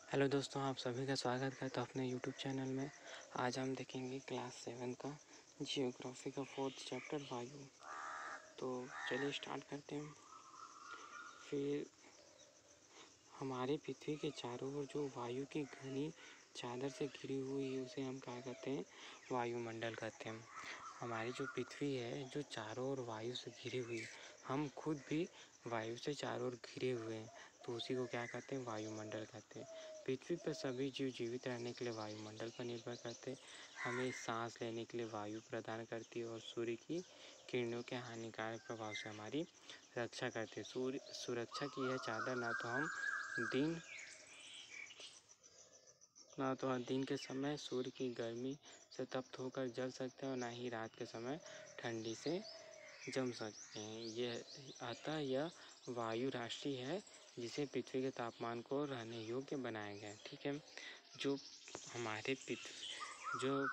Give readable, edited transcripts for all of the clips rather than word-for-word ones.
Hello दोस्तों, आप सभी का स्वागत करता हूँ अपने यूट्यूब चैनल में। आज हम देखेंगे क्लास 7 का जियोग्राफी का 4th चैप्टर वायु। तो चलिए स्टार्ट करते हैं। फिर हमारी पृथ्वी के चारों ओर जो वायु की घनी चादर से घिरी हुई है उसे हम क्या कहते हैं? वायुमंडल कहते हैं। हमारी जो पृथ्वी है जो चारों ओर वायु से घिरी हुई, हम खुद भी वायु से चारों ओर घिरे हुए हैं, तो उसी को क्या कहते हैं? वायुमंडल कहते हैं। पृथ्वी पर सभी जीव जीवित रहने के लिए वायुमंडल पर निर्भर करते हैं। हमें सांस लेने के लिए वायु प्रदान करती है और सूर्य की किरणों के हानिकारक प्रभाव से हमारी रक्षा करती है। सूर्य सुरक्षा की यह चादर ना तो दिन के समय सूर्य की गर्मी से तप्त होकर जल सकते हैं और ना ही रात के समय ठंडी से जम सकते हैं। यह वायु राशि है जिसे पृथ्वी के तापमान को रहने योग्य बनाया गया है। ठीक है। जो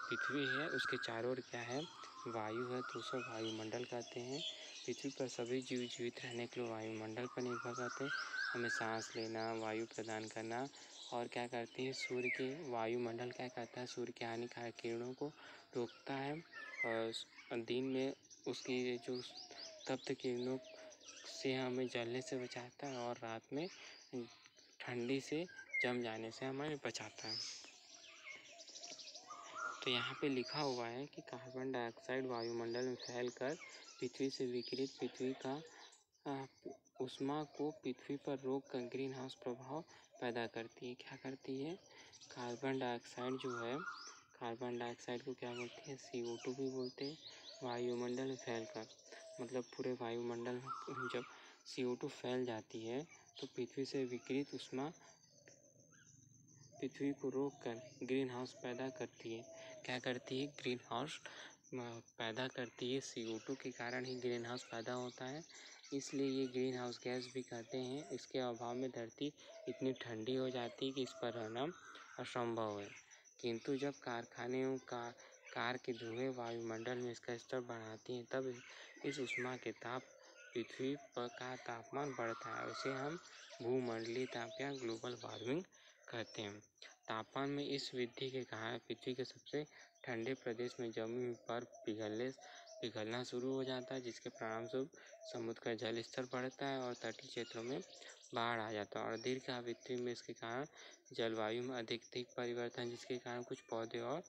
पृथ्वी है उसके चारों ओर क्या है? वायु है, तो उसे वायुमंडल कहते हैं। पृथ्वी पर सभी जीव जीवित रहने के लिए वायुमंडल पर निर्भर करते हैं। हमें सांस लेना, वायु प्रदान करना और क्या करती है? सूर्य के वायुमंडल क्या करता है? सूर्य के हानिकारक किरणों को रोकता है और दिन में उसकी जो तप्त किरणों से हमें जलने से बचाता है और रात में ठंडी से जम जाने से हमें बचाता है। तो यहाँ पे लिखा हुआ है कि कार्बन डाइऑक्साइड वायुमंडल में फैलकर पृथ्वी से विकिरित पृथ्वी का ऊष्मा को पृथ्वी पर रोक कर ग्रीन हाउस प्रभाव पैदा करती है। क्या करती है? कार्बन डाइऑक्साइड जो है, कार्बन डाइऑक्साइड को क्या बोलते हैं? CO2 भी बोलते हैं। वायुमंडल में फैलकर मतलब पूरे वायुमंडल में जब CO2 फैल जाती है तो पृथ्वी से विकिरित ऊष्मा पृथ्वी को रोककर ग्रीन हाउस पैदा करती है। क्या करती है? ग्रीन हाउस पैदा करती है। CO2 के कारण ही ग्रीन हाउस पैदा होता है, इसलिए ये ग्रीन हाउस गैस भी कहते हैं। इसके अभाव में धरती इतनी ठंडी हो जाती है कि इस पर रहना असंभव है। किंतु जब कारखाने कार के धुएं वायुमंडल में इसका स्तर बढ़ाती हैं तब इस ऊष्मा के ताप पृथ्वी पर का तापमान बढ़ता है। उसे हम भूमंडलीय ताप या ग्लोबल वार्मिंग कहते हैं। तापमान में इस वृद्धि के कारण पृथ्वी के सबसे ठंडे प्रदेश में जमी हुई बर्फ पिघलना शुरू हो जाता है, जिसके परिणामस्वरूप समुद्र का जल स्तर बढ़ता है और तटीय क्षेत्रों में बाढ़ आ जाता है। और दीर्घावधि में इसके कारण जलवायु में अधिक परिवर्तन, जिसके कारण कुछ पौधे और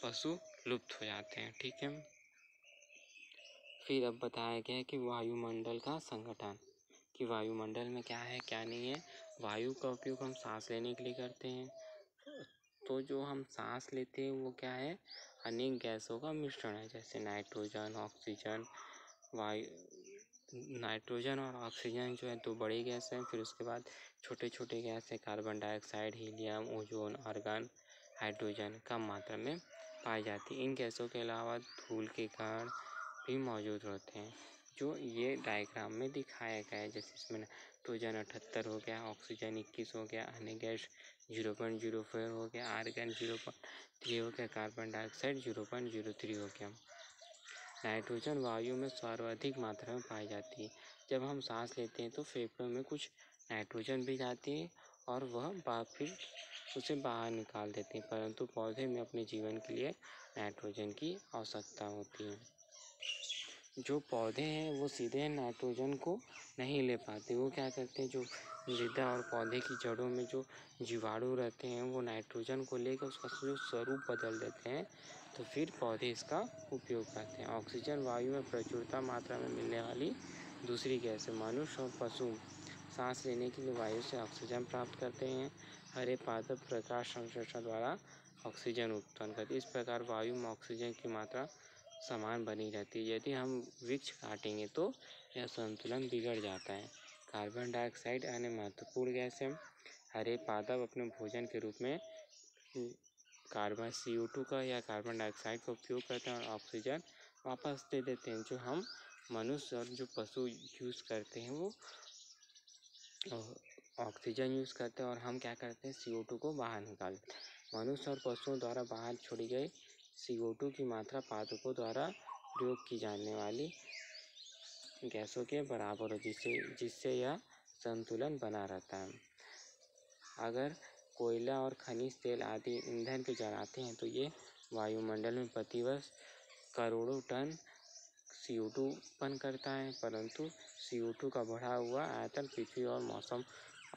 पशु लुप्त हो जाते हैं। ठीक है। फिर अब बताया गया है कि वायुमंडल का संगठन, कि वायुमंडल में क्या है क्या नहीं है। वायु का उपयोग हम सांस लेने के लिए करते हैं। तो जो हम सांस लेते हैं वो क्या है? अनेक गैसों का मिश्रण है, जैसे नाइट्रोजन, ऑक्सीजन। नाइट्रोजन और ऑक्सीजन जो है दो बड़ी गैस हैं। फिर उसके बाद छोटे छोटे गैस हैं carbon dioxide, helium, ozone, argon, hydrogen कम मात्रा में पाई जाती है। इन गैसों के अलावा धूल के कण भी मौजूद होते हैं, जो ये डायग्राम में दिखाया गया है। जैसे इसमें नाइट्रोजन 78 हो गया, ऑक्सीजन 21 हो गया, अन्य गैस 0.04 हो गया, आर्गन 0.3 हो गया, कार्बन डाइऑक्साइड 0.03 हो गया। नाइट्रोजन वायु में सर्वाधिक मात्रा में पाई जाती है। जब हम सांस लेते हैं तो फेफड़ों में कुछ नाइट्रोजन भी जाती है और वह फिर उसे बाहर निकाल देते हैं, परंतु पौधे में अपने जीवन के लिए नाइट्रोजन की आवश्यकता होती है। जो पौधे हैं वो सीधे नाइट्रोजन को नहीं ले पाते, वो क्या करते हैं? जो मृदा और पौधे की जड़ों में जो जीवाणु रहते हैं वो नाइट्रोजन को लेकर उसका जो स्वरूप बदल देते हैं, तो फिर पौधे इसका उपयोग करते हैं। ऑक्सीजन वायु में प्रचुरता मात्रा में मिलने वाली दूसरी गैस है। मनुष्य और पशु सांस लेने के लिए वायु से ऑक्सीजन प्राप्त करते हैं। हरे पादप प्रकाश संश्लेषण द्वारा ऑक्सीजन उत्पन्न करते हैं। इस प्रकार वायु में ऑक्सीजन की मात्रा समान बनी रहती है। यदि हम वृक्ष काटेंगे तो यह संतुलन बिगड़ जाता है। कार्बन डाइऑक्साइड अन्य महत्वपूर्ण गैस है। हरे पादप अपने भोजन के रूप में CO2 का या कार्बन डाइऑक्साइड का उपयोग करते हैं और ऑक्सीजन वापस दे देते हैं। जो हम मनुष्य और जो पशु यूज़ करते हैं वो ऑक्सीजन यूज़ करते हैं और हम क्या करते हैं? CO2 को बाहर निकालते हैं। मनुष्य और पशुओं द्वारा बाहर छोड़ी गई CO2 की मात्रा पादपों द्वारा प्रयोग की जाने वाली गैसों के बराबर हो, जिससे यह संतुलन बना रहता है। अगर कोयला और खनिज तेल आदि ईंधन को जलाते हैं तो ये वायुमंडल में प्रतिवर्ष करोड़ों टन CO2 उत्पन्न करता है, परंतु CO2 का बढ़ा हुआ आयतन पृथ्वी और मौसम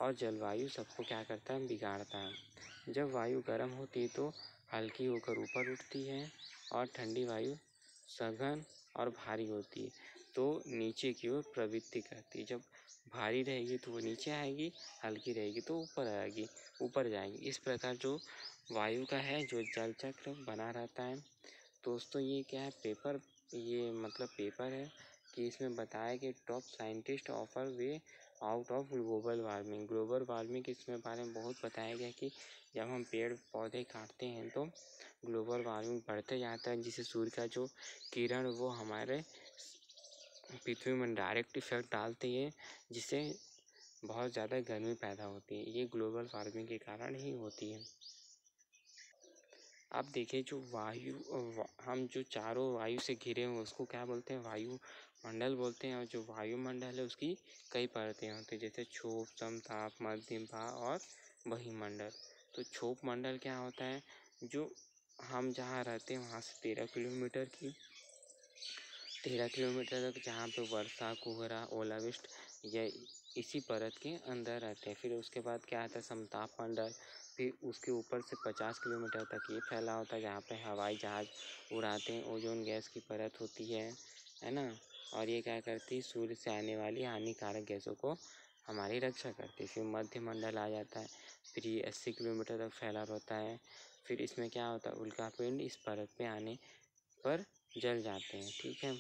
और जलवायु सबको क्या करता है, बिगाड़ता है। जब वायु गर्म होती है तो हल्की होकर ऊपर उठती है और ठंडी वायु सघन और भारी होती है तो नीचे की ओर प्रवृत्ति करती है। जब भारी रहेगी तो वो नीचे आएगी, हल्की रहेगी तो ऊपर आएगी, ऊपर जाएगी। इस प्रकार जो वायु का है जो जल चक्र बना रहता है। दोस्तों ये क्या है, पेपर है कि इसमें बताया कि top scientist offer way out of global warming. Global warming इसमें बारे में बहुत बताया गया कि जब हम पेड़ पौधे काटते हैं तो ग्लोबल वार्मिंग बढ़ते जाता है, जिससे सूर्य का जो किरण वो हमारे पृथ्वी में डायरेक्ट इफेक्ट डालती है, जिससे बहुत ज़्यादा गर्मी पैदा होती है। ये ग्लोबल वार्मिंग के कारण ही होती है। अब देखिए जो हम जो चारों वायु से घिरे हुए उसको क्या बोलते हैं, वायुमंडल बोलते हैं। और जो वायुमंडल है उसकी कई परतें होती हैं, जैसे क्षोभ, समताप, मध्यम भाग और बहिमंडल। तो क्षोभ मंडल क्या होता है, जो हम जहाँ रहते हैं वहाँ से 13 किलोमीटर तक जहाँ पे वर्षा, कोहरा, ओलावृष्टि या इसी परत के अंदर रहते हैं। फिर उसके बाद क्या आता है, समताप मंडल। फिर उसके ऊपर से 50 किलोमीटर तक ये फैला होता है जहाँ पे हवाई जहाज उड़ाते हैं। ओजोन गैस की परत होती है ना। और ये क्या करती है, सूर्य से आने वाली हानिकारक गैसों को हमारी रक्षा करती है। फिर मध्य मंडल आ जाता है, फिर ये 80 किलोमीटर तक फैला रहता है। फिर इसमें क्या होता है, उल्कापिंड इस परत पे आने पर जल जाते हैं, ठीक है।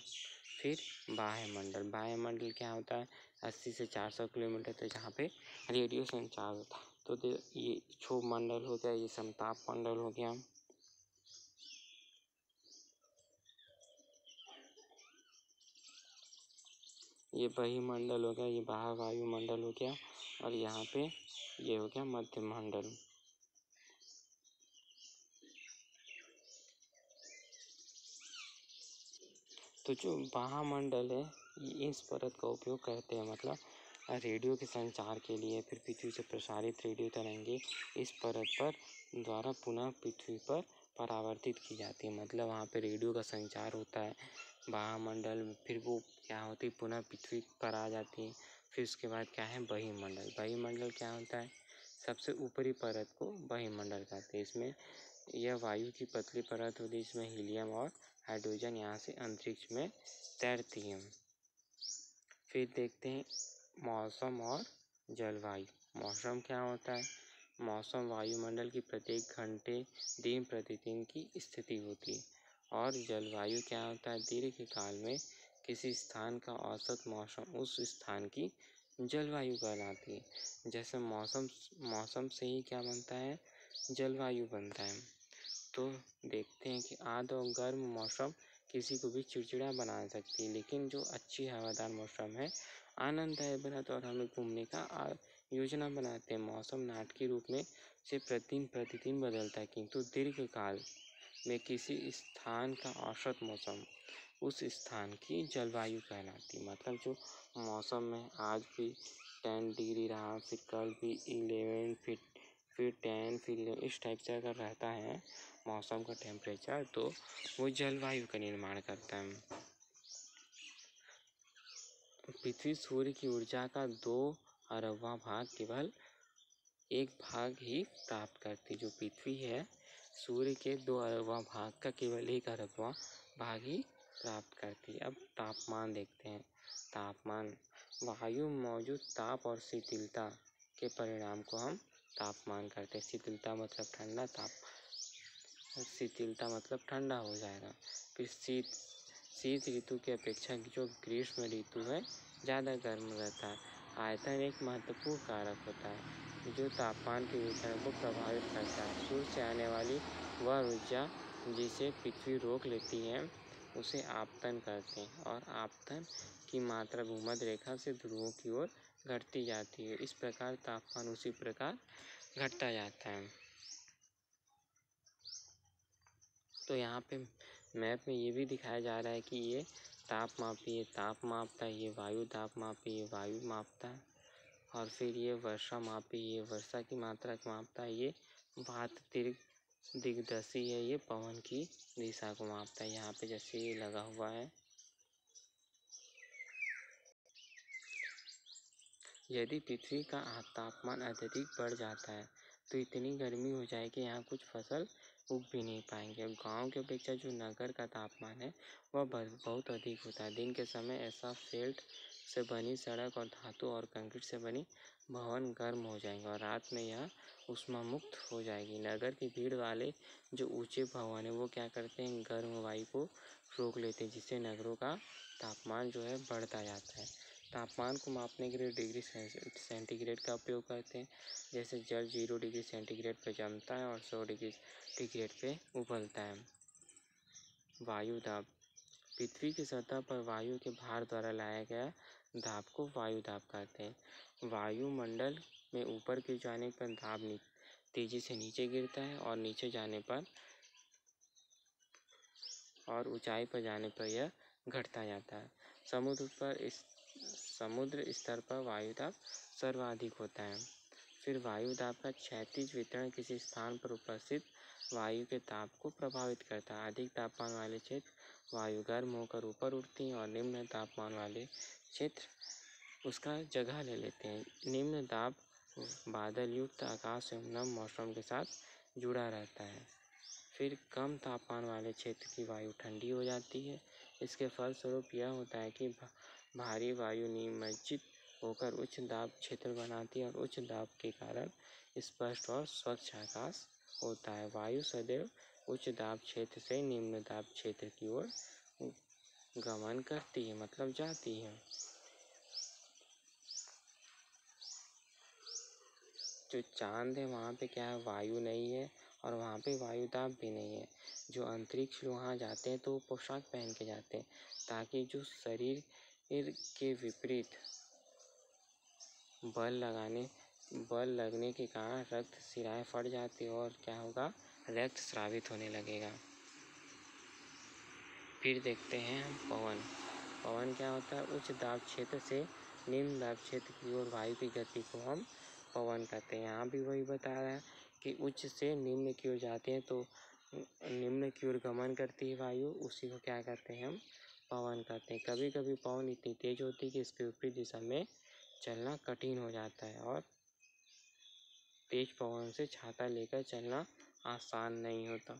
फिर वायुमंडल क्या होता है, 80 से 400 किलोमीटर तक जहाँ पे रेडियो संचार होता है। तो ये क्षोभ मंडल हो गया, ये समताप मंडल हो गया, ये बहिमंडल हो गया, ये बाह्य वायुमंडल हो गया, और यहाँ पे ये हो गया मध्य मंडल। तो जो बाह्यमंडल है ये इस परत का उपयोग करते हैं, मतलब रेडियो के संचार के लिए। फिर पृथ्वी से प्रसारित रेडियो तरंगे इस परत पर द्वारा पुनः पृथ्वी पर परावर्तित की जाती है, मतलब वहाँ पे रेडियो का संचार होता है बाह्यमंडल में। फिर वो क्या होती है, पुनः पृथ्वी पर आ जाती है। फिर उसके बाद क्या है, बहिमंडल क्या होता है, सबसे ऊपरी परत को बहिमंडल कहते हैं। इसमें यह वायु की पतली परत होती है, इसमें हीलियम और हाइड्रोजन यहाँ से अंतरिक्ष में तैरती हैं। फिर देखते हैं मौसम और जलवायु। मौसम क्या होता है, मौसम वायुमंडल की प्रत्येक घंटे दिन प्रतिदिन की स्थिति होती है। और जलवायु क्या होता है, दीर्घकाल में किसी स्थान का औसत मौसम उस स्थान की जलवायु कहलाती है। जैसे मौसम से ही क्या बनता है, जलवायु बनता है। तो देखते हैं कि आर्द्र और गर्म मौसम किसी को भी चिड़चिड़ा बना सकती है, लेकिन जो अच्छी हवादार मौसम है आनंददायक बनाता है और हमें घूमने का योजना बनाते हैं। मौसम नाटकीय रूप में से प्रतिदिन बदलता है, किंतु दीर्घकाल में किसी स्थान का औसत मौसम उस स्थान की जलवायु कहलाती। मतलब जो मौसम में आज भी 10 डिग्री रहा, फिर कल भी 11, फिर 10, फिर 11, इस टाइप से अगर रहता है मौसम का टेम्परेचर, तो वो जलवायु का निर्माण करता है। पृथ्वी सूर्य की ऊर्जा का 2/8 भाग केवल 1 भाग ही प्राप्त करती। जो पृथ्वी है सूर्य के 2/8 भाग का केवल 1/8 भाग ही प्राप्त करती है। अब तापमान देखते हैं। तापमान, वायु में मौजूद ताप और शिथिलता के परिणाम को हम तापमान करते हैं। शिथिलता मतलब ठंडा, शिथिलता मतलब ठंडा हो जाएगा। फिर शीत ऋतु की अपेक्षा जो ग्रीष्म ऋतु है ज़्यादा गर्म रहता है। आयतन एक महत्वपूर्ण कारक होता है जो तापमान के वितरण को प्रभावित करता है। सूर्य से आने वाली वह ऊर्जा जिसे पृथ्वी रोक लेती है उसे आपतन कहते हैं, और आपतन की मात्रा भूमध्य रेखा से ध्रुवों की ओर घटती जाती है। इस प्रकार तापमान उसी प्रकार घटता जाता है। तो यहाँ पे मैप में ये भी दिखाया जा रहा है कि ये ताप मापी, ये ताप मापता है, ये वायु ताप मापी, ये वायु मापता है। और फिर ये वर्षा मापी, ये वर्षा की मात्रा को मापता है। ये वात दिग्दशी है, ये पवन की दिशा को मापता है। यहाँ पे जैसे ये लगा हुआ है, यदि पृथ्वी का तापमान अत्यधिक बढ़ जाता है तो इतनी गर्मी हो जाए कि यहाँ कुछ फसल उग भी नहीं पाएंगे। गांव की अपेक्षा जो नगर का तापमान है वह बहुत अधिक होता है। दिन के समय ऐसा फेल्ट से बनी सड़क और धातु और कंक्रीट से बनी भवन गर्म हो जाएंगे और रात में यह ऊष्मा मुक्त हो जाएगी। नगर की भीड़ वाले जो ऊंचे भवन है वो क्या करते हैं, गर्म वायु को रोक लेते हैं, जिससे नगरों का तापमान जो है बढ़ता जाता है। तापमान को मापने के लिए डिग्री सेंटीग्रेड का उपयोग करते हैं। जैसे जल 0 डिग्री सेंटीग्रेड पर जमता है और 100 डिग्री सेंटीग्रेड पे उबलता है। वायु दाब, पृथ्वी की सतह पर वायु के भार द्वारा लाया गया दाब को वायु दाब कहते हैं। वायुमंडल में ऊपर की जाने पर दाब तेजी से नीचे गिरता है और नीचे जाने पर और ऊंचाई पर जाने पर यह घटता जाता है। समुद्र स्तर पर वायु दाब सर्वाधिक होता है। फिर वायु दाब का क्षैतिज वितरण किसी स्थान पर उपस्थित वायु के ताप को प्रभावित करता है। अधिक तापमान वाले क्षेत्र वायु गर्म होकर ऊपर उठती हैं और निम्न तापमान वाले क्षेत्र उसका जगह ले लेते हैं। निम्न दाब बादल युक्त आकाश एवं नम मौसम के साथ जुड़ा रहता है। फिर कम तापमान वाले क्षेत्र की वायु ठंडी हो जाती है। इसके फलस्वरूप यह होता है कि भारी वायु निमज्जित होकर उच्च दाब क्षेत्र बनाती है और उच्च दाब के कारण स्पष्ट और स्वच्छ आकाश होता है। वायु सदैव उच्च दाब क्षेत्र से निम्न दाब क्षेत्र की ओर गमन करती है, मतलब जाती है। जो चांद है वहाँ पे क्या है, वायु नहीं है और वहाँ पे वायु दाब भी नहीं है। जो अंतरिक्ष वहाँ जाते हैं तो वो पोशाक पहन के जाते हैं ताकि जो शरीर के विपरीत बल लगने के कारण रक्त शिराएं फट जाती है और क्या होगा, रक्त स्रावित होने लगेगा। फिर देखते हैं हम पवन क्या होता है, उच्च दाब क्षेत्र से निम्न दाब क्षेत्र की ओर वायु की गति को हम पवन कहते हैं। यहाँ भी वही बता रहा है कि उच्च से निम्न की ओर जाते हैं तो निम्न की ओर गमन करती है वायु, उसी को क्या कहते हैं, हम पवन कहते हैं। कभी कभी पवन इतनी तेज होती है कि इसके विपरीत दिशा में चलना कठिन हो जाता है और तेज पवन से छाता लेकर चलना आसान नहीं होता।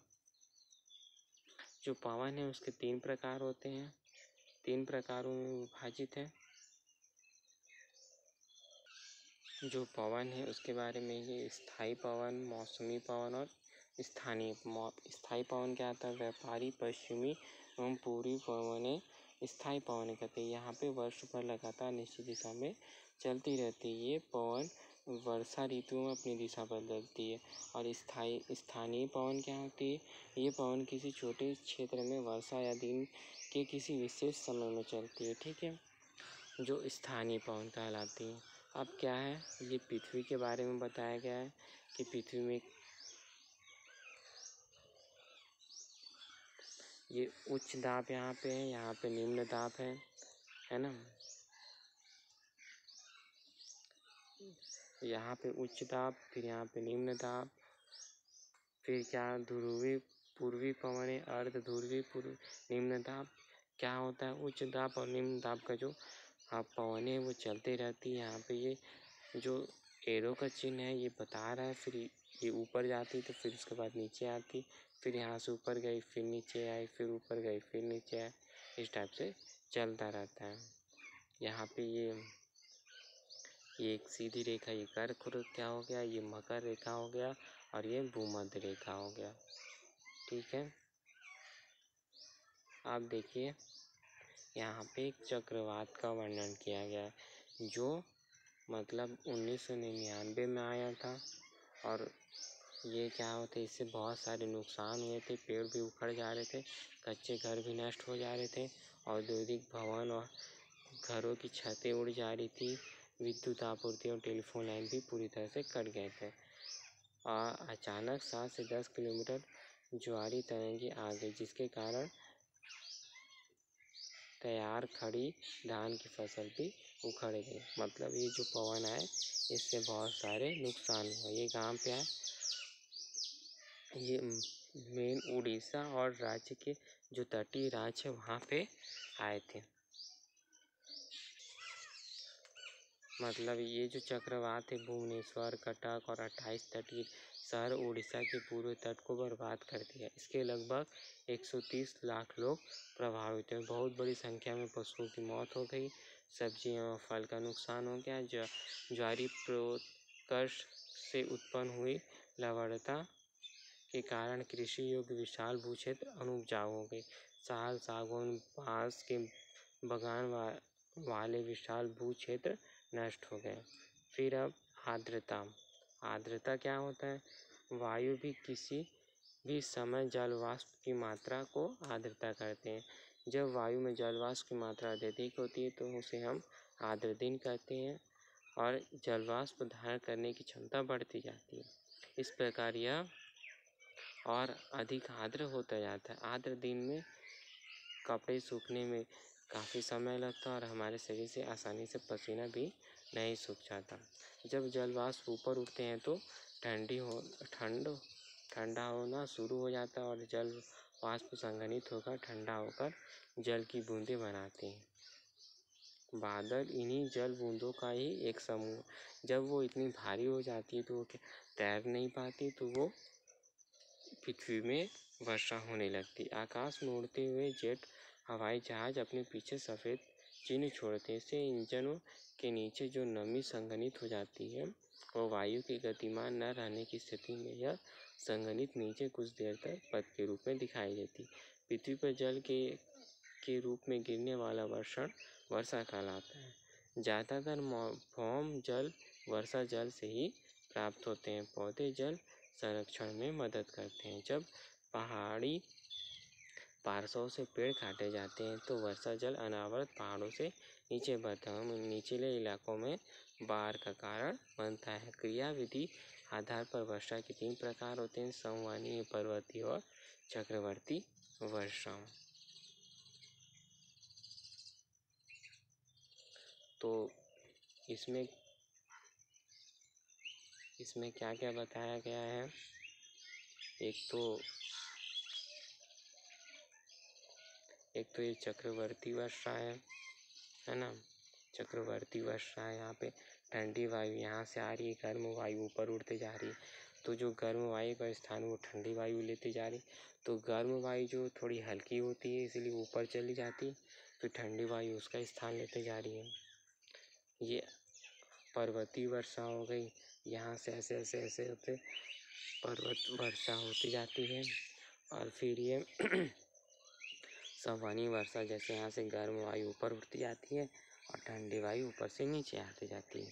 जो पवन है उसके 3 प्रकार होते हैं, 3 प्रकारों में विभाजित है। जो पवन है उसके बारे में ये स्थायी पवन, मौसमी पवन और स्थानीय। स्थायी पवन क्या आता है, व्यापारी पश्चिमी एवं पूर्वी पवनें स्थायी पवन कहते हैं। यहाँ पे वर्ष भर लगातार निश्चित दिशा में चलती रहती है। ये पवन वर्षा ऋतु में अपनी दिशा बदलती है। और स्थानीय पवन क्या होती है, ये पवन किसी छोटे क्षेत्र में वर्षा या दिन के किसी विशेष समय में चलती है, ठीक है, जो स्थानीय पवन कहलाती है। अब क्या है, ये पृथ्वी के बारे में बताया गया है कि पृथ्वी में ये उच्च दाब यहाँ पे है, यहाँ पे निम्न दाब है ना। यहाँ पे उच्च दाब, फिर यहाँ पे निम्न दाब, फिर क्या ध्रुवी पूर्वी पवन है, अर्ध ध्रुवी पूर्वी निम्न दाब। क्या होता है, उच्च दाब और निम्न दाब का जो पवन है वो चलते रहती है। यहाँ पे ये जो एरो का चिन्ह है ये बता रहा है। फिर ये ऊपर जाती तो फिर उसके बाद नीचे आती, फिर यहाँ से ऊपर गई फिर नीचे आई, फिर ऊपर गई फिर नीचे आई, इस टाइप से चलता रहता है। यहाँ पे ये एक सीधी रेखा, ये कर्क क्या हो गया, ये मकर रेखा हो गया और ये भूमध्य रेखा हो गया, ठीक है। आप देखिए यहाँ पे एक चक्रवात का वर्णन किया गया है जो मतलब 1999 में आया था। और ये क्या होता है, इससे बहुत सारे नुकसान हुए थे, पेड़ भी उखड़ जा रहे थे, कच्चे घर भी नष्ट हो जा रहे थे, औद्योगिक भवन और घरों की छतें उड़ जा रही थी, विद्युत आपूर्ति और टेलीफोन लाइन भी पूरी तरह से कट गए थे। और अचानक 7 से 10 किलोमीटर ज्वारी तरंगे आ गई, जिसके कारण तैयार खड़ी धान की फसल भी उखड़ गई। मतलब ये जो पवन है इससे बहुत सारे नुकसान हुआ। ये कहाँ पे है? ये मेन उड़ीसा और राज्य के जो तटीय राज्य है वहाँ पे आए थे। मतलब ये जो चक्रवात है भुवनेश्वर, कटक और 28 तटीय शहर उड़ीसा के पूर्वी तट को बर्बाद कर दिया। इसके लगभग 130 लाख लोग प्रभावित हुए। बहुत बड़ी संख्या में पशुओं की मौत हो गई। सब्जियां और फल का नुकसान हो गया। ज्वारी प्रोत्कर्ष से उत्पन्न हुई लवणता के कारण कृषि योग्य विशाल भूक्षेत्र अनुपजाऊ हो गए। साल, सागौन, बांस के बगान वाले विशाल भूक्षेत्र नष्ट हो गए। फिर अब आर्द्रता। आर्द्रता क्या होता है? वायु भी किसी भी समय जल वाष्प की मात्रा को आर्द्रता करते हैं। जब वायु में जल वाष्प की मात्रा अत्यधिक होती है तो उसे हम आर्द्र दिन कहते हैं और जल वाष्प धारण करने की क्षमता बढ़ती जाती है। इस प्रकार यह और अधिक आर्द्र होता जाता है। आर्द्र दिन में कपड़े सूखने में काफ़ी समय लगता है और हमारे शरीर से आसानी से पसीना भी नहीं सूख जाता। जब जल वाष्प ऊपर उठते हैं तो ठंडा होना शुरू हो जाता है और जल वाष्प संघनित होकर ठंडा होकर जल की बूंदें बनाते हैं। बादल इन्हीं जल बूंदों का ही एक समूह। जब वो इतनी भारी हो जाती है तो वो तैर नहीं पाती, तो वो पृथ्वी में वर्षा होने लगती। आकाश में उड़ते हुए जेट हवाई जहाज अपने पीछे सफ़ेद चिन्ह छोड़ते हैं। इससे इंजनों के नीचे जो नमी संघनित हो जाती है वो वायु के गतिमान न रहने की स्थिति में यह संघनित नीचे कुछ देर तक पथ के रूप में दिखाई देती। पृथ्वी पर जल के रूप में गिरने वाला वर्षा कहलाता है। ज़्यादातर भौम जल वर्षा जल से ही प्राप्त होते हैं। पौधे जल संरक्षण में मदद करते हैं। जब पहाड़ी पार्श्वों से पेड़ काटे जाते हैं तो वर्षा जल अनावृत पहाड़ों से नीचे बहता है। निचले इलाकों में बाढ़ का कारण बनता है। क्रियाविधि आधार पर वर्षा के 3 प्रकार होते हैं: संवहनीय, पर्वतीय और चक्रवर्ती वर्षा। तो इसमें क्या क्या बताया गया है? एक तो ये चक्रवर्ती वर्षा है ना। चक्रवर्ती वर्षा है। यहाँ पे ठंडी वायु यहाँ से आ रही है, गर्म वायु ऊपर उड़ते जा रही है, तो जो गर्म वायु का स्थान वो ठंडी वायु लेते जा रही। तो गर्म वायु जो थोड़ी हल्की होती है इसलिए ऊपर चली जाती, फिर ठंडी वायु उसका स्थान लेते जा रही है। ये पर्वतीय वर्षा हो गई। यहाँ से ऐसे ऐसे ऐसे होते पर्वत वर्षा होती जाती है। और फिर ये संवहनीय वर्षा, जैसे यहाँ से गर्म वायु ऊपर उठती जाती है और ठंडी वायु ऊपर से नीचे आती जाती है।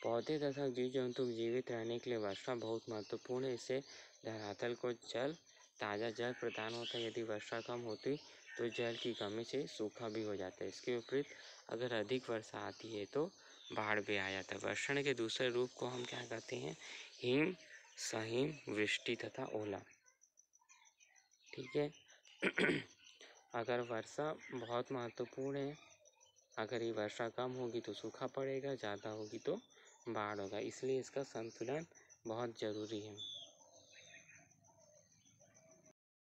पौधे तथा जीव जंतु जीवित रहने के लिए वर्षा बहुत महत्वपूर्ण है। इससे धरातल को ताज़ा जल प्रदान होता है। यदि वर्षा कम होती तो जल की कमी से सूखा भी हो जाता है। इसके विपरीत अगर अधिक वर्षा आती है तो बाढ़ भी आ जाता है। वर्षण के दूसरे रूप को हम क्या कहते हैं? हिम, सहिम, वृष्टि तथा ओला। ठीक है। अगर वर्षा बहुत महत्वपूर्ण है। अगर ये वर्षा कम होगी तो सूखा पड़ेगा, ज़्यादा होगी तो बाढ़ होगा, इसलिए इसका संतुलन बहुत ज़रूरी है।